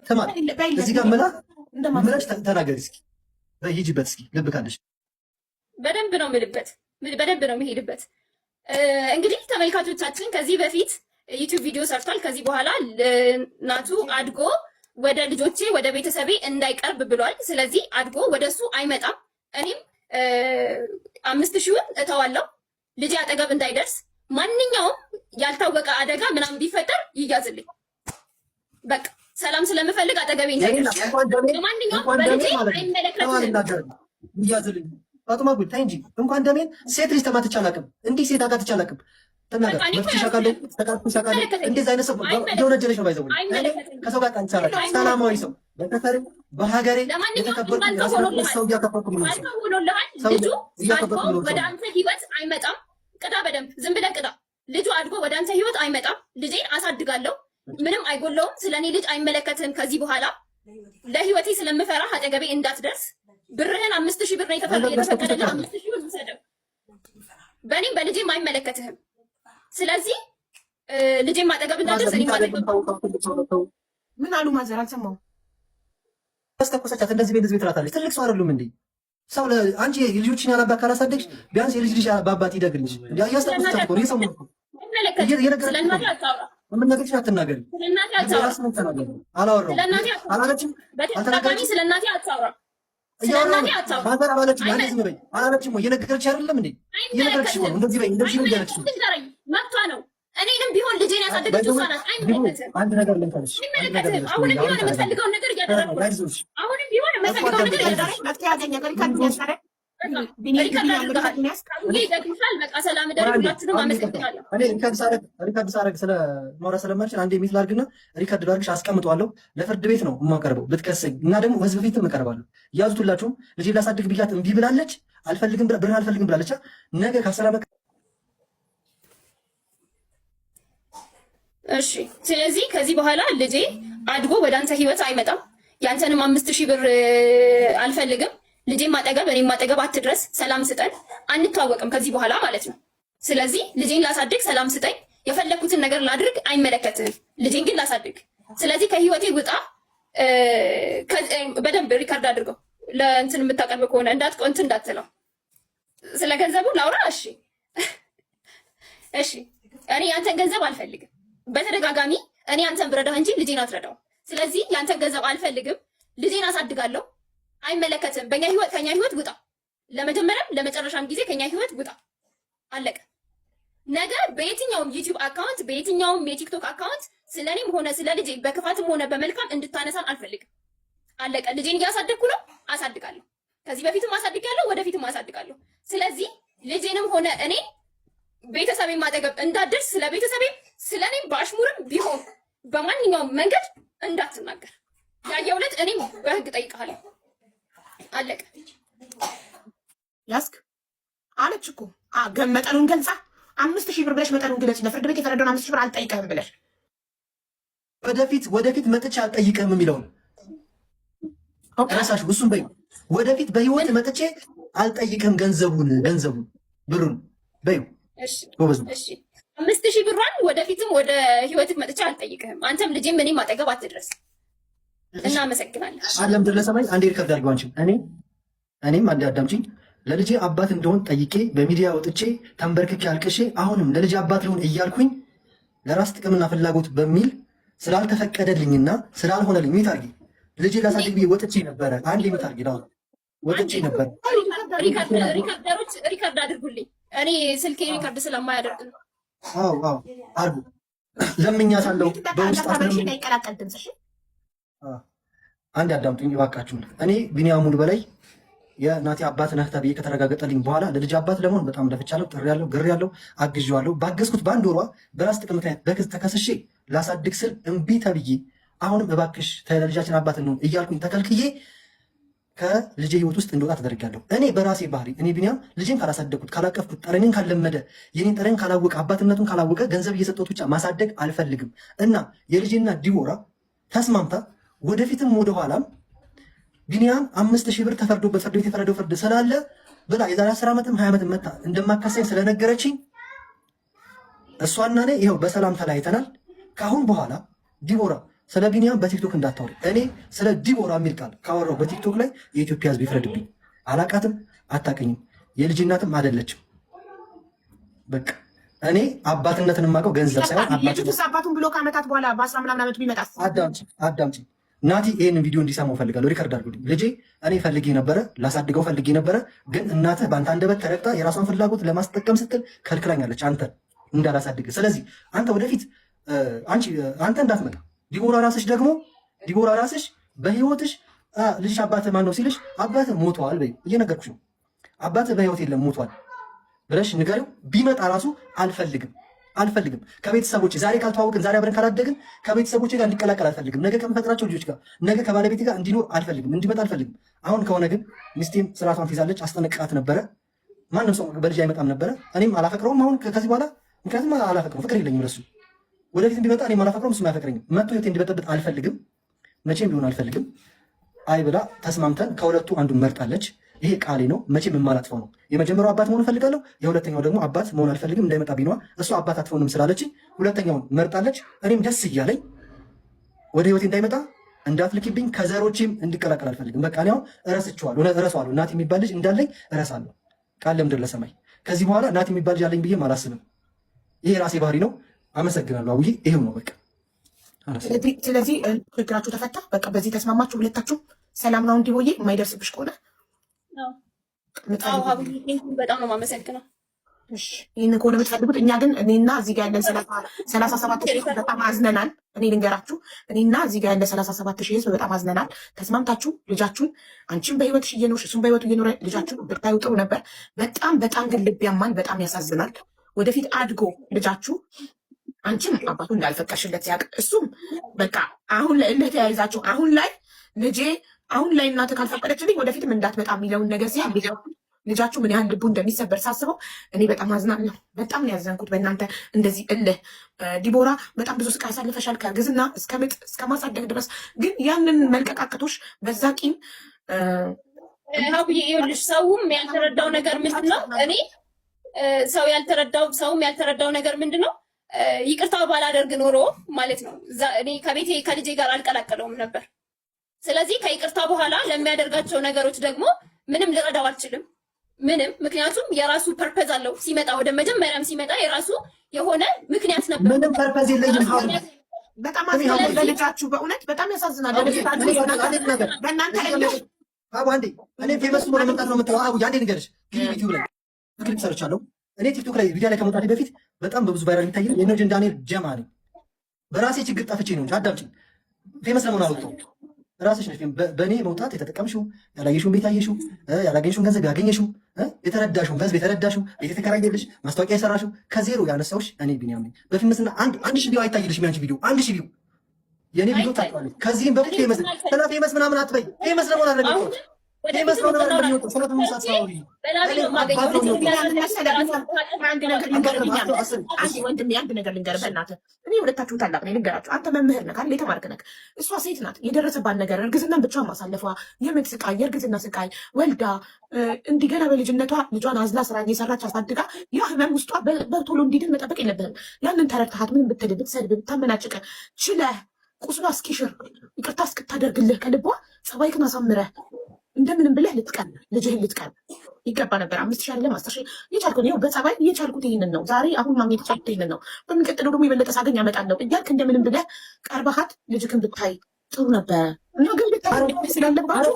ተማር እዚህ ጋር ምለሽ ተናገሪ እስኪ ሂጂበት እስኪ ልብ ካለሽ በደንብ ነው የምልበት፣ በደንብ ነው የምሄድበት። እንግዲህ ተመልካቾቻችን ከዚህ በፊት ዩቲዩብ ቪዲዮ ሰርቷል። ከዚህ በኋላ ናቱ አድጎ ወደ ልጆቼ ወደ ቤተሰቤ እንዳይቀርብ ብሏል። ስለዚህ አድጎ ወደሱ አይመጣም። እኔም 5000ውን እተዋለሁ ልጄ አጠገብ እንዳይደርስ። ማንኛውም ያልታወቀ አደጋ ምናምን ቢፈጠር ይያዝልኝ። በቃ ሰላም ስለምፈልግ አጠገቤ እንዳይደርስ። ማንኛውም በልጄ አይመለከትም። ይያዝልኝ ፋጡማ ጉድ ታይ እንጂ እንኳን ደሜን ሴት ልጅ ተማትቼ አላውቅም። እንዲህ ሴት አጋትቼ አላውቅም። ተናገር መፍትሻካለኝ ተቃርኩሻካለኝ እንደዚህ አይነት ሰው የወነጀለሽ ነው ባይዘው ከሰው ጋር ጣንቻለ ሰላማዊ ሰው በከተሪ በሀገሬ የተከበርኩ ሰው እያከበርኩ ነው። ልጁ አድጎ ወደ አንተ ህይወት አይመጣም። ቅዳ በደንብ ዝም ብለህ ቅዳ። ልጁ አድጎ ወደ አንተ ህይወት አይመጣም። ልጄን አሳድጋለሁ። ምንም አይጎለውም። ስለኔ ልጅ አይመለከትህም። ከዚህ በኋላ ለህይወቴ ስለምፈራ አጠገቤ እንዳትደርስ። ብርህን 5000 ብር ነው የተፈቀደልህ። 5000 ብር ውሰደው። በእኔም በልጄም አይመለከትህም። ስለዚህ ልጄም ማጠገብ እንዳትደርስ። እኔ ማጠገብ ምን አሉ ማዘር አልሰማሁም። አስተኮሰቻት እንደዚህ ቤት ትላታለች። ትልቅ ሰው አይደሉም እንዴ? ሰው አንቺ ልጆችን ያላባት ካላሳደግሽ ቢያንስ የልጅ ልጅ በአባት ይደግልሽ። ያስተኮሰቻት እኮ ነው የሰማሁት እኮ ስለናቴ አታውራ። ምን ነገርሽ አትናገሪ። ስለናቴ አታውራ። አላወራሁም አላለችም። በተደጋጋሚ ስለናቴ አታውራ። ባዛር አላለችም። አንዴ ዝም በይ አላለችም ወይ? የነገረች አይደለም እንዴ? የነገረች ነው እንደዚህ በይ እንደዚህ ነው ያለች ነው። መብቷ ነው። እኔንም ቢሆን ልጄን ያሳደገችው እሷ ናት። አይመለከትም። አንድ ነገር ልንፈልሽ አይመለከትም። አሁንም ቢሆን የምትፈልገውን ነገር እያደረግኩ አሁንም ቢሆን የምትፈልገውን ነገር እያደረግኩ ሪከርድ ሳረግ ስለ ማውራት ስለማልችል አንዴ ሚት ላድርግና ሪከርድ ላድርግሽ አስቀምጠዋለሁ። ለፍርድ ቤት ነው የማቀርበው ብትከሰኝ እና ደግሞ ህዝብ ፊትም እቀርባለሁ። ያዙትላችሁም ልጄ ላሳድግ ብያት እምቢ ብላለች። ብር አልፈልግም ብላለች። ነገ ከአስር ዓመት እሺ። ስለዚህ ከዚህ በኋላ ልጄ አድጎ ወደ አንተ ህይወት አይመጣም። ያንተንም 5000 ብር አልፈልግም። ልጄን ማጠገብ እኔም ማጠገብ አትድረስ። ሰላም ስጠን። አንተዋወቅም ከዚህ በኋላ ማለት ነው። ስለዚህ ልጄን ላሳድግ፣ ሰላም ስጠኝ። የፈለኩትን ነገር ላድርግ፣ አይመለከትህም። ልጄን ግን ላሳድግ። ስለዚህ ከህይወቴ ውጣ። በደንብ ሪካርድ አድርገው። ለእንትን የምታቀርብ ከሆነ እንትን እንዳትለው። ስለ ገንዘቡ ላውራ። እሺ እሺ። እኔ ያንተን ገንዘብ አልፈልግም። በተደጋጋሚ እኔ አንተን ብረዳህ እንጂ ልጄን አትረዳው። ስለዚህ ያንተን ገንዘብ አልፈልግም። ልጄን አሳድጋለሁ። አይመለከትም። በእኛ ህይወት ከኛ ህይወት ውጣ። ለመጀመሪያም ለመጨረሻም ጊዜ ከኛ ህይወት ውጣ። አለቀ። ነገ በየትኛውም ዩቲዩብ አካውንት በየትኛውም የቲክቶክ አካውንት ስለኔም ሆነ ስለ ልጄ በክፋትም ሆነ በመልካም እንድታነሳን አልፈልግም። አለቀ። ልጄን እያሳደግኩ ነው፣ አሳድጋለሁ። ከዚህ በፊትም አሳድጋለሁ፣ ወደፊትም አሳድጋለሁ። ስለዚህ ልጄንም ሆነ እኔ ቤተሰቤን ማጠገብ እንዳትደርስ፣ ስለ ቤተሰቤም ስለኔም በአሽሙርም ቢሆን በማንኛውም መንገድ እንዳትናገር። ያየው ዕለት እኔም በህግ ጠይቃለሁ። አለቀ። ያስክ አለች እኮ መጠኑን ገልጻ 5000 ብር ብለሽ መጠኑን ግለጽ። ለፍርድ ቤት የፈረደውን 5000 ብር አልጠይቅህም ብለሽ ወደፊት መጥቼ አልጠይቅህም የሚለውን ራሳሽ እሱም በይ። ወደፊት በህይወት መጥቼ አልጠይቅህም ገንዘቡን ብሩን በይ። እሺ 5000 ብሯን ወደፊትም ወደ ህይወትህ መጥቼ አልጠይቅህም። አንተም ልጄም እኔም አጠገብ አትድረስ። እናመሰግናለን። አለም ድረስ ለሰማይ አንዴ ሪከርድ አድርገው አንቺም እኔም አንዴ አዳምጪኝ። ለልጄ አባት እንደሆን ጠይቄ በሚዲያ ወጥቼ ተንበርክኬ አልቅሼ አሁንም ለልጄ አባት ልሆን እያልኩኝ ለራስ ጥቅምና ፍላጎት በሚል ስላልተፈቀደልኝና ስላልሆነልኝ ሚት አድርጊ ልጄ ላሳድግ ብዬ ወጥቼ ነበረ። አንዴ ሚት አድርጊ ነው ወጥቼ ነበር። ሪከርድ አድርጉልኝ። እኔ ስልኬ ሪከርድ ስለማያደርግ ነው። አዎ አድርጉ። ለምኛታለሁ በውስጥ ይቀላቀል ድምፅሽ። አንድ አዳምጡኝ እባካችሁን። እኔ ቢኒያም ሙሉ በላይ የናቲ አባት ነህ ተብዬ ከተረጋገጠልኝ በኋላ ለልጅ አባት ለመሆን በጣም ለፍቻለሁ፣ ጥሬያለሁ፣ ግሬያለሁ፣ አግዤዋለሁ። ባገዝኩት በአንድ ወሯ በራስ ጥቅም ምክንያት በክስ ተከስሼ ላሳድግ ስል እምቢ ተብዬ አሁንም እባክሽ ለልጃችን አባት እንሆን እያልኩኝ ተከልክዬ ከልጄ ህይወት ውስጥ እንደወጣ ተደርጋለሁ። እኔ በራሴ ባህሪ እኔ ቢኒያም ልጄን ካላሳደግኩት ካላቀፍኩት፣ ጠረኔን ካለመደ፣ የኔን ጠረን ካላወቀ፣ አባትነቱን ካላወቀ ገንዘብ እየሰጠሁት ብቻ ማሳደግ አልፈልግም እና የልጄና ዲቦራ ተስማምታ ወደፊትም ወደ ኋላም ቢኒያም 5000 ብር ተፈርዶበት ፍርድ ቤት የፈረደው ፍርድ ስላለ ብላ የዛሬ 10 ዓመትም 20 ዓመትም መታ እንደማካሰኝ ስለነገረችኝ እሷና እኔ ይኸው በሰላም ተለያይተናል። ከአሁን በኋላ ዲቦራ ስለ ቢኒያም በቲክቶክ እንዳታወሪ። እኔ ስለ ዲቦራ የሚል ቃል ካወራው በቲክቶክ ላይ የኢትዮጵያ ሕዝብ ይፍረድብኝ። አላቃትም፣ አታቀኝም፣ የልጅ እናትም አይደለችም። በቃ እኔ አባትነትን የማውቀው ገንዘብ ሳይሆን አባቱን ብሎ ከዓመታት በኋላ በ10 ምናምን ዓመቱ ቢመጣ አዳምጪ ናቲ፣ ይህንን ቪዲዮ እንዲሰማው ፈልጋለሁ። ሪከርድ አድርጉልኝ። ልጄ እኔ ፈልጌ ነበረ፣ ላሳድገው ፈልጌ ነበረ፣ ግን እናትህ በአንተ አንደበት ተረግጣ የራሷን ፍላጎት ለማስጠቀም ስትል ከልክላኛለች አንተ እንዳላሳድግ። ስለዚህ አንተ ወደፊት አንተ እንዳትመጣ። ዲቦራ ራስሽ በህይወትሽ ልጅሽ አባትህ ማን ነው ሲልሽ አባትህ ሞቷል በይ፣ እየነገርኩሽ ነው። አባትህ በህይወት የለም ሞቷል ብለሽ ንገሪው። ቢመጣ ራሱ አልፈልግም ከቤተሰቦች ዛሬ ካልተዋወቅን ዛሬ አብረን ካላደግን ከቤተሰቦች ጋር እንዲቀላቀል አልፈልግም። ነገ ከምፈጥራቸው ልጆች ጋር ነገ ከባለቤቴ ጋር እንዲኖር አልፈልግም፣ እንዲመጣ አልፈልግም። አሁን ከሆነ ግን ሚስቴም ስርዓቷን ትይዛለች። አስጠነቅቃት ነበረ። ማንም ሰው በልጅ አይመጣም ነበረ። እኔም አላፈቅረውም አሁን ከዚህ በኋላ ምክንያቱም አላፈቅረው፣ ፍቅር የለኝም ለሱ። ወደፊት ቢመጣ እኔም አላፈቅረውም፣ እሱም አያፈቅረኝም። መጥቶ ህይወቴ እንዲበጠብጥ አልፈልግም፣ መቼም ቢሆን አልፈልግም። አይ ብላ ተስማምተን ከሁለቱ አንዱን መርጣለች። ይሄ ቃሌ ነው፣ መቼም የማላጥፈው ነው። የመጀመሪያው አባት መሆን እፈልጋለሁ፣ የሁለተኛው ደግሞ አባት መሆን አልፈልግም። እንዳይመጣ ቢኗ እሱ አባት አትሆንም ስላለች ሁለተኛውን መርጣለች። እኔም ደስ እያለኝ ወደ ህይወቴ እንዳይመጣ እንዳትልኪብኝ፣ ከዘሮቼም እንዲቀላቀል አልፈልግም። በቃ እኔ አሁን እረሳዋለሁ። ናቲ የሚባል ልጅ እንዳለኝ እረሳለሁ፣ ቃል ለምድር ለሰማይ። ከዚህ በኋላ ናቲ የሚባል ልጅ አለኝ ብዬም አላስብም። ይሄ ራሴ ባህሪ ነው። አመሰግናለሁ አቡዬ። ይሄው ነው በቃ። ስለዚህ ችግራችሁ ተፈታ። በቃ በዚህ ተስማማችሁ ሁለታችሁ። ሰላም ነው እንዲህ ሆዬ የማይደርስብሽ ከሆነ በጣም ነው የማመሰግነው። ይህን ከሆነ የምትፈልጉት። እኛ ግን እኔና እዚህ ጋር ያለን 37 ሺህ በጣም አዝነናል። እኔ ልንገራችሁ፣ እኔና እዚህ ጋር ያለ 37 ሺህ ህዝብ በጣም አዝነናል። ተስማምታችሁ ልጃችሁን፣ አንቺም በህይወትሽ እየኖርሽ እሱም በህይወቱ እየኖረ ልጃችሁን ብታዩ ጥሩ ነበር። በጣም ግን ልብ ያማል። በጣም ያሳዝናል። ወደፊት አድጎ ልጃችሁ አንቺም አባቱ እንዳልፈቀሽለት ሲያውቅ እሱም በቃ አሁን ለእለት ተያይዛችሁ አሁን ላይ እናትህ ካልፈቀደችልኝ ወደፊትም እንዳትመጣ የሚለውን ነገር ሲያ ልጃችሁ ምን ያህል ልቡ እንደሚሰበር ሳስበው እኔ በጣም አዝናለሁ። በጣም ነው ያዘንኩት በእናንተ እንደዚህ እልህ። ዲቦራ በጣም ብዙ ስቃይ አሳልፈሻል፣ ከግዝና እስከ ምጥ እስከ ማሳደግ ድረስ። ግን ያንን መልቀቃቀቶች በዛ ቂም ይኸውልሽ፣ ሰውም ያልተረዳው ነገር ምንድን ነው? እኔ ሰውም ያልተረዳው ነገር ምንድን ነው? ይቅርታ ባላደርግ ኖሮ ማለት ነው እኔ ከልጄ ጋር አልቀላቀለውም ነበር። ስለዚህ ከይቅርታ በኋላ ለሚያደርጋቸው ነገሮች ደግሞ ምንም ልረዳው አልችልም። ምንም፣ ምክንያቱም የራሱ ፐርፐዝ አለው። ሲመጣ ወደ መጀመሪያም ሲመጣ የራሱ የሆነ ምክንያት ነበር። ምንም ፐርፐዝ የለኝም። በጣም ልጃችሁ በእውነት በጣም ያሳዝናል። በእናንተ አቡ አንዴ እኔ ፌመስ ሆነ መምጣት ነው የምትለው። አቡ አንዴ ንገርሽ፣ ዩቲዩብ ላይ ክሊፕ ሰርቻለሁ። እኔ ቲክቶክ ላይ ቪዲዮ ላይ ከመውጣቴ በፊት በጣም በብዙ ቫይራል የሚታይ የኖጅን ዳንኤል ጀማ ነኝ። በራሴ ችግር ጠፍቼ ነው እንጂ አዳምጪኝ። ፌመስ ለመሆን አልወጣሁም። ራስሽ ነሽ በእኔ መውጣት የተጠቀምሽው፣ ያላየሽውን ቤት ያየሽው፣ ያላገኘሽውን ገንዘብ ያገኘሽው፣ የተረዳሽውን በህዝብ የተረዳሽው፣ ቤት የተከራየልሽ፣ ማስታወቂያ የሰራሽው ከዜሮ ያነሳውሽ እኔ ቢኒያም ነኝ። በፌመስና አንድ ሺህ ቪዲዮ አይታይልሽም። ያንቺ ቪዲዮ 1 ሺህ ቪዲዮ የእኔ ቪዲዮ ታውቃለች። ከዚህም በፊት ፌመስ ስለ ፌመስ ምናምን አትበይ። ፌመስ ለመሆን አለ አንድ ነገር ልንገርህ በእናትህ። እኔ ሁለታችሁ ታላቅ ነኝ ልንገራችሁ። አንተ መምህር ነህ አይደል? የተማርክ ነህ። እሷ ሴት ናት። የደረሰባት ነገር እርግዝናን ብቻዋን ማሳለፏ፣ የምጥ ስቃይ፣ የእርግዝና ስቃይ ወልዳ እንዲገና በልጅነቷ ልጇን አዝላ ስራ እየሰራች አሳድጋ ያ ህመም ውስጧ በቶሎ እንዲድን መጠበቅ የለብህም። ያንን ተረድተሃት ምንም ብትል ብትሰድብ ብታመናጭቀ ችለህ ቁስሏ እስኪሽር ይቅርታ እስክታደርግልህ ከልቧ ጸባይክን አሳምረህ እንደምንም ብለህ ልጅህን ልትቀን ይገባ ነበር። 5,000 አይደለም 10,000 የቻልኩት ይኸው በጸባይ የቻልኩት ይህንን ነው። ዛሬ አሁን ማግኘት የቻልኩት ይህንን ነው። በሚቀጥለው ደግሞ የበለጠ ሳገኝ ያመጣለሁ እያልክ እንደምንም ብለህ ቀርበሃት ልጅክን ብታይ ጥሩ ነበረ እና ግን ብታይ ስላለባቸው